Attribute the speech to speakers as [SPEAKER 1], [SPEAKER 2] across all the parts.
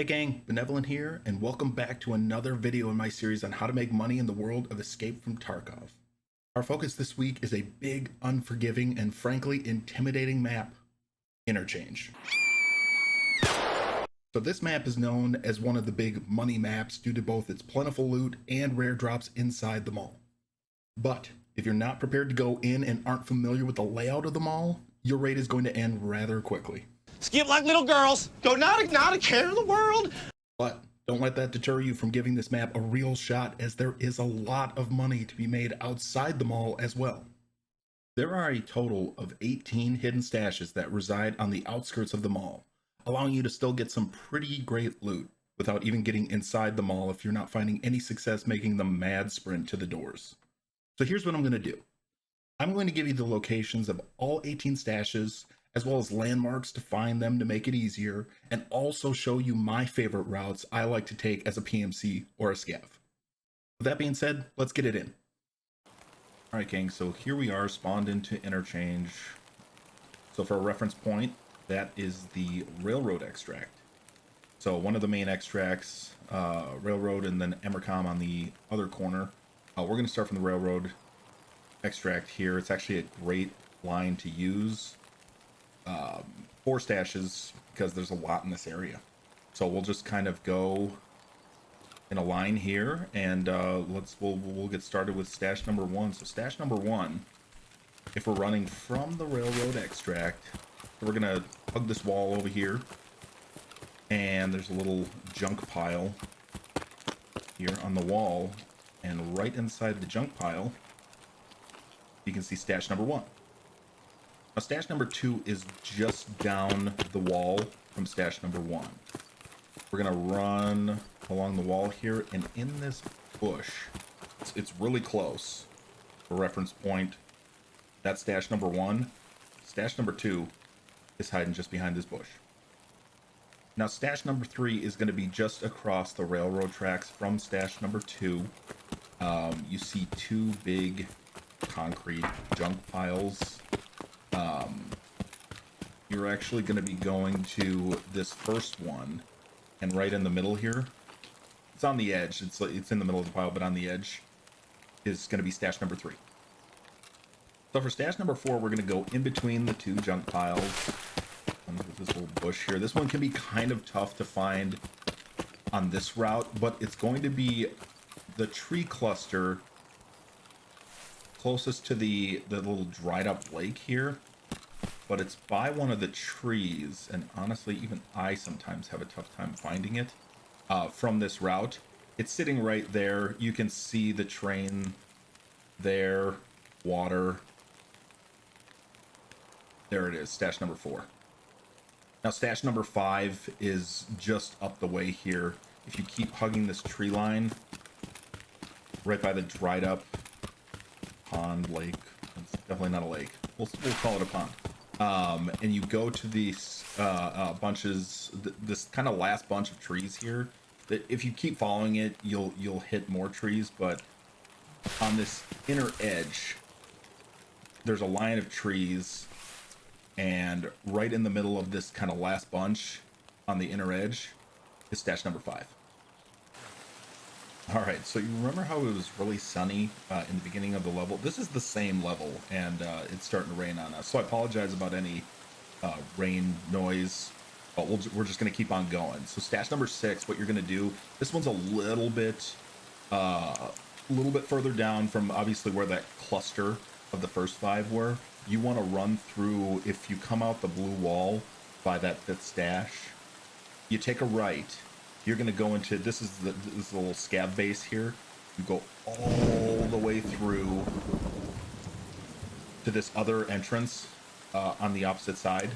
[SPEAKER 1] Hey gang, Benevolent here, and welcome back to another video in my series on how to make money in the world of Escape from Tarkov. Our focus this week is a big, unforgiving, and frankly intimidating map, Interchange. So this map is known as one of the big money maps due to both its plentiful loot and rare drops inside the mall. But if you're not prepared to go in and aren't familiar with the layout of the mall, your raid is going to end rather quickly.
[SPEAKER 2] Skip like little girls. Go not a care in the world.
[SPEAKER 1] But don't let that deter you from giving this map a real shot, as there is a lot of money to be made outside the mall as well. There are a total of 18 hidden stashes that reside on the outskirts of the mall, allowing you to still get some pretty great loot without even getting inside the mall if you're not finding any success making the mad sprint to the doors. So here's what I'm going to do. I'm going to give you the locations of all 18 stashes, as well as landmarks to find them to make it easier, and also show you my favorite routes I like to take as a PMC or a scav. With that being said, let's get it in. Alright gang, so here we are spawned into Interchange. So for a reference point, that is the railroad extract. So one of the main extracts, railroad, and then Emercom on the other corner. We're going to start from the railroad extract here. It's actually a great line to use for stashes because there's a lot in this area. So we'll just kind of go in a line here, and we'll get started with stash number one. So stash number one, if we're running from the railroad extract, we're gonna hug this wall over here, and there's a little junk pile here on the wall, and right inside the junk pile you can see stash number one. Now, stash number two is just down the wall from stash number one. We're gonna run along the wall here, and in this bush, it's really close. For reference point, that's stash number one. Stash number two is hiding just behind this bush. Now, stash number three is going to be just across the railroad tracks from stash number two. You see two big concrete junk piles. You're actually going to be going to this first one, and right in the middle here, it's on the edge, it's in the middle of the pile, but on the edge is going to be stash number three. So for stash number four, we're going to go in between the two junk piles with this little bush here. This one can be kind of tough to find on this route, but it's going to be the tree cluster closest to the little dried up lake here, but it's by one of the trees, and honestly even I sometimes have a tough time finding it from this route. It's sitting right there. You can see the train there, water. There it is, stash number four. Now stash number five is just up the way here. If you keep hugging this tree line right by the dried up pond, lake, it's definitely not a lake, we'll call it a pond, and you go to these bunches, this kind of last bunch of trees here, that if you keep following it, you'll hit more trees, but on this inner edge there's a line of trees, and right in the middle of this kind of last bunch on the inner edge is stash number five. All right, so you remember how it was really sunny in the beginning of the level? This is the same level, and it's starting to rain on us. So I apologize about any rain noise, but we're just going to keep on going. So stash number six, what you're going to do, this one's a little bit further down from obviously where that cluster of the first five were. You want to run through, if you come out the blue wall by that fifth stash, you take a right. You're going to go into, this little scav base here. You go all the way through to this other entrance on the opposite side.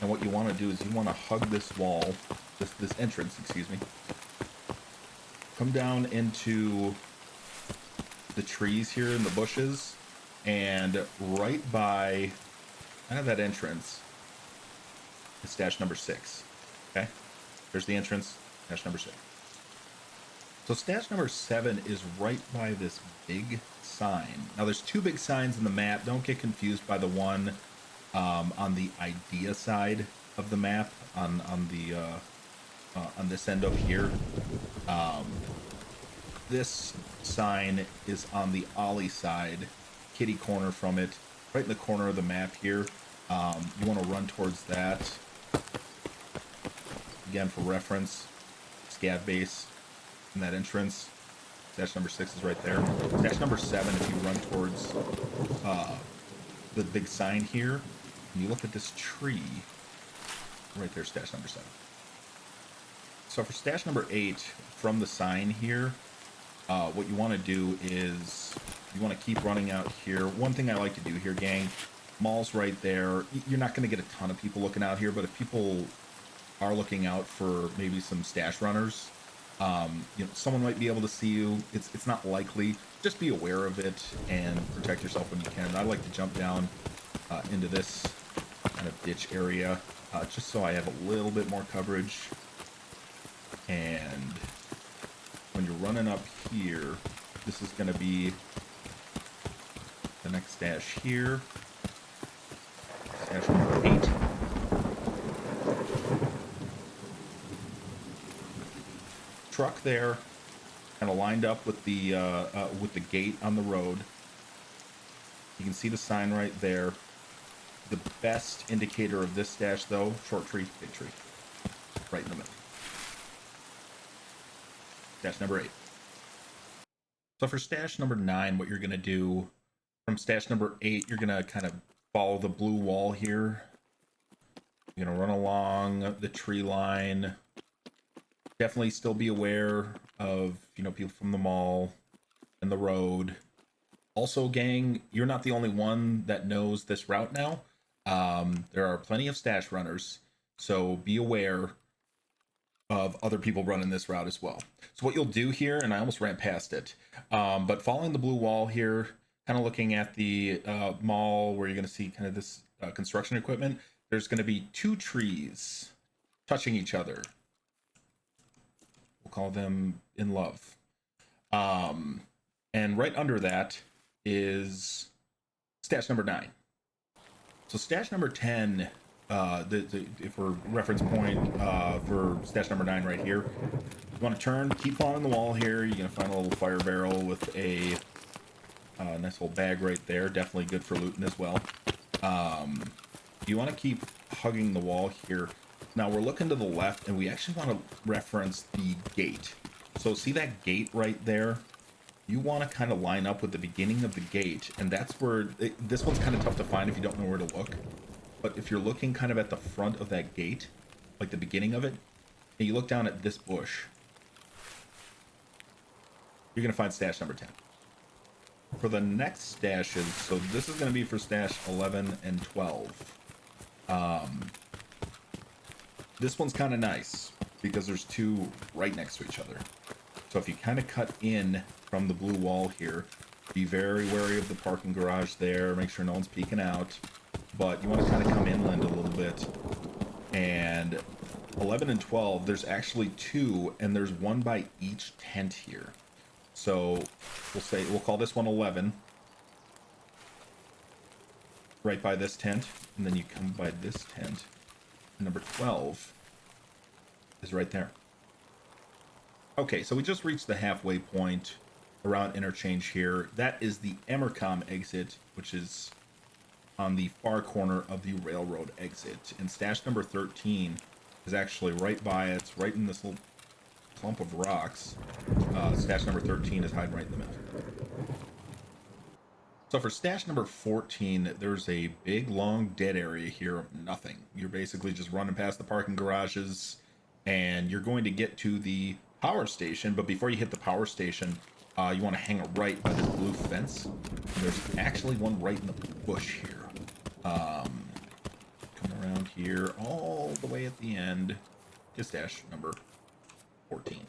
[SPEAKER 1] And what you want to do is you want to hug this wall, this entrance, excuse me. Come down into the trees here in the bushes, and right by kind of that entrance is stash number six. Okay, there's the entrance. Stash number six. So stash number seven is right by this big sign. Now there's two big signs in the map. Don't get confused by the one on the idea side of the map, on the on this end up here. This sign is on the ollie side, kitty corner from it, right in the corner of the map here. You want to run towards that. Again, for reference, scav base in that entrance. Stash number 6 is right there. Stash number 7, if you run towards the big sign here, and you look at this tree, right there, stash number 7. So for stash number 8, from the sign here, what you want to do is you want to keep running out here. One thing I like to do here, gang, mall's right there. You're not going to get a ton of people looking out here, but if people are looking out for maybe some stash runners, you know, someone might be able to see you. It's not likely. Just be aware of it and protect yourself when you can. I like to jump down into this kind of ditch area, just so I have a little bit more coverage. And when you're running up here, this is going to be the next stash here. Stash number 8. Truck there, kind of lined up with the gate on the road. You can see the sign right there. The best indicator of this stash, though, short tree, big tree, right in the middle. Stash number 8. So for stash number 9, what you're going to do from stash number 8, you're going to kind of follow the blue wall here. You're going to run along the tree line. Definitely still be aware of, you know, people from the mall and the road. Also, gang, you're not the only one that knows this route now. There are plenty of stash runners, so be aware of other people running this route as well. So what you'll do here, and I almost ran past it, but following the blue wall here, kind of looking at the mall where you're going to see kind of this construction equipment, there's going to be 2 trees touching each other. We'll call them in love. And right under that is stash number 9. So stash number 10, if we're reference point for stash number 9 right here, you want to turn, keep following the wall here. You're going to find a little fire barrel with a nice little bag right there. Definitely good for looting as well. You want to keep hugging the wall here. Now we're looking to the left, and we actually want to reference the gate. So see that gate right there? You want to kind of line up with the beginning of the gate, and that's where this one's kind of tough to find if you don't know where to look. But if you're looking kind of at the front of that gate, like the beginning of it, and you look down at this bush, you're going to find stash number 10. For the next stashes, so this is going to be for stash 11 and 12. This one's kind of nice because there's 2 right next to each other. So if you kind of cut in from the blue wall here, be very wary of the parking garage there. Make sure no one's peeking out. But you want to kind of come inland a little bit. And 11 and 12, there's actually 2, and there's 1 by each tent here. So we'll call this one 11. Right by this tent, and then you come by this tent. And number 12 is right there. Okay, so we just reached the halfway point around Interchange here. That is the Emercom exit, which is on the far corner of the railroad exit. And stash number 13 is actually right by it. It's right in this little clump of rocks. Stash number 13 is hiding right in the middle. So for stash number 14, there's a big, long, dead area here of nothing. You're basically just running past the parking garages, and you're going to get to the power station. But before you hit the power station, you want to hang a right by this blue fence. And there's actually one right in the bush here. Come around here all the way at the end to stash number 14.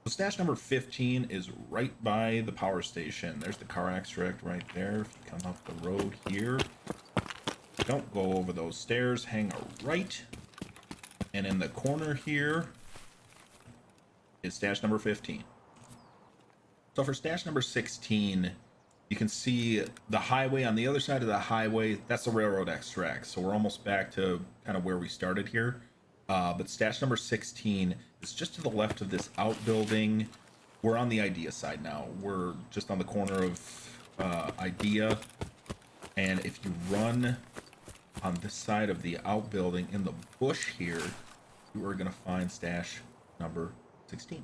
[SPEAKER 1] So stash number 15 is right by the power station. There's the car extract right there. If you come up the road here, don't go over those stairs, hang a right. And in the corner here is stash number 15. So for stash number 16, you can see the highway on the other side of the highway. That's the railroad extract. So we're almost back to kind of where we started here. But stash number 16 is just to the left of this outbuilding. We're on the idea side now. We're just on the corner of idea. And if you run on this side of the outbuilding in the bush here, you are going to find stash number 16.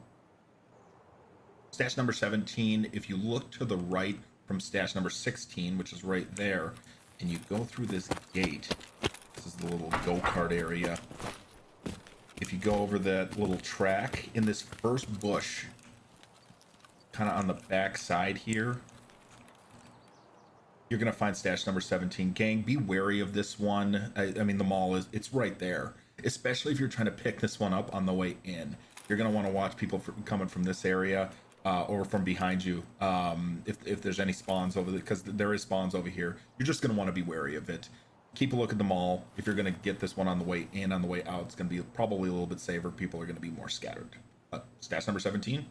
[SPEAKER 1] Stash number 17, if you look to the right from stash number 16, which is right there, and you go through this gate, this is the little go-kart area. If you go over that little track in this first bush, kind of on the back side here, you're going to find stash number 17. Gang, be wary of this one. I mean, the mall it's right there, especially if you're trying to pick this one up on the way in. You're going to want to watch people coming from this area or from behind you. If there's any spawns over there, because there is spawns over here, you're just going to want to be wary of it. Keep a look at the mall. If you're going to get this one on the way in, on the way out, it's going to be probably a little bit safer. People are going to be more scattered. Stash number 17,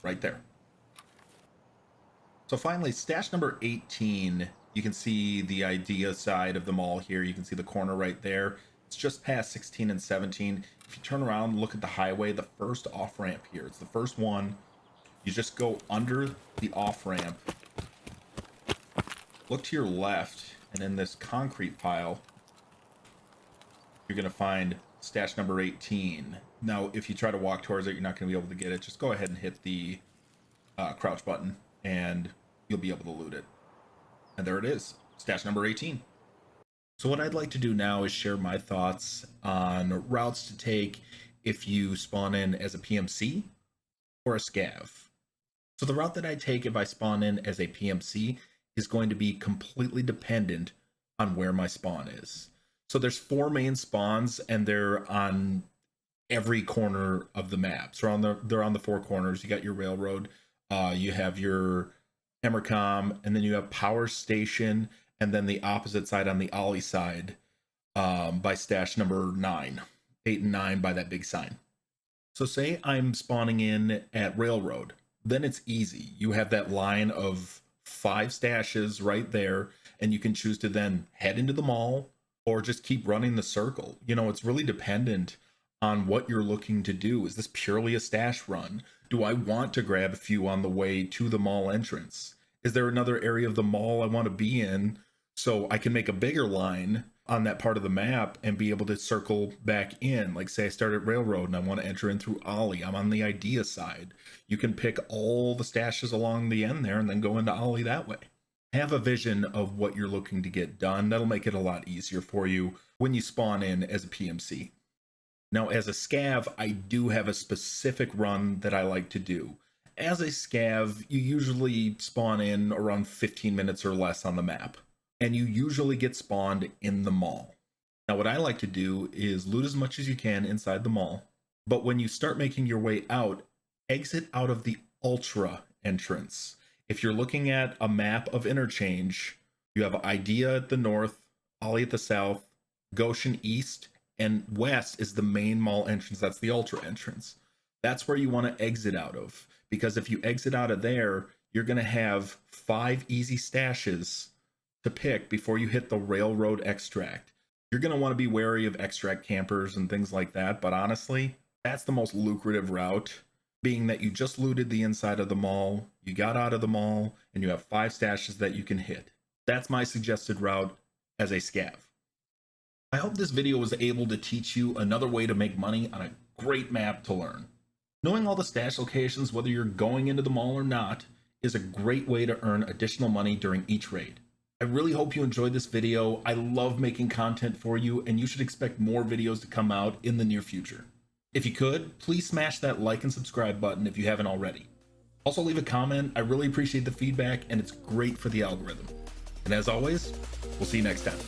[SPEAKER 1] right there. So finally, stash number 18, you can see the idea side of the mall here. You can see the corner right there. It's just past 16 and 17. If you turn around and look at the highway, the first off-ramp here, it's the first one. You just go under the off-ramp, look to your left, and in this concrete pile, you're going to find stash number 18. Now, if you try to walk towards it, you're not going to be able to get it. Just go ahead and hit the crouch button, and you'll be able to loot it. And there it is, stash number 18. So what I'd like to do now is share my thoughts on routes to take if you spawn in as a PMC or a scav. So the route that I take if I spawn in as a PMC is going to be completely dependent on where my spawn is. So there's 4 main spawns, and they're on every corner of the map. So they're on the 4 corners. You got your railroad, you have your Emercom, and then you have power station, and then the opposite side on the Ollie side by stash number 9, 8 and 9 by that big sign. So say I'm spawning in at railroad, then it's easy. You have that line of 5 stashes right there, and you can choose to then head into the mall or just keep running the circle. You know, it's really dependent on what you're looking to do. Is this purely a stash run? Do I want to grab a few on the way to the mall entrance? Is there another area of the mall I want to be in so I can make a bigger line on that part of the map and be able to circle back in? Like say I start at railroad and I want to enter in through Ollie. I'm on the idea side. You can pick all the stashes along the end there and then go into Ollie that way. Have a vision of what you're looking to get done. That'll make it a lot easier for you when you spawn in as a PMC. Now, as a scav, I do have a specific run that I like to do. As a scav, you usually spawn in around 15 minutes or less on the map, and you usually get spawned in the mall. Now, what I like to do is loot as much as you can inside the mall, but when you start making your way out, exit out of the Ultra entrance. If you're looking at a map of Interchange, you have Idea at the north, Ollie at the south, Goshen east, and west is the main mall entrance. That's the Ultra entrance. That's where you want to exit out of, because if you exit out of there, you're going to have 5 easy stashes to pick before you hit the railroad extract. You're going to want to be wary of extract campers and things like that, but honestly, that's the most lucrative route, being that you just looted the inside of the mall, you got out of the mall, and you have 5 stashes that you can hit. That's my suggested route as a scav. I hope this video was able to teach you another way to make money on a great map to learn. Knowing all the stash locations, whether you're going into the mall or not, is a great way to earn additional money during each raid. I really hope you enjoyed this video. I love making content for you, and you should expect more videos to come out in the near future. If you could, please smash that like and subscribe button if you haven't already. Also leave a comment. I really appreciate the feedback, and it's great for the algorithm. And as always, we'll see you next time.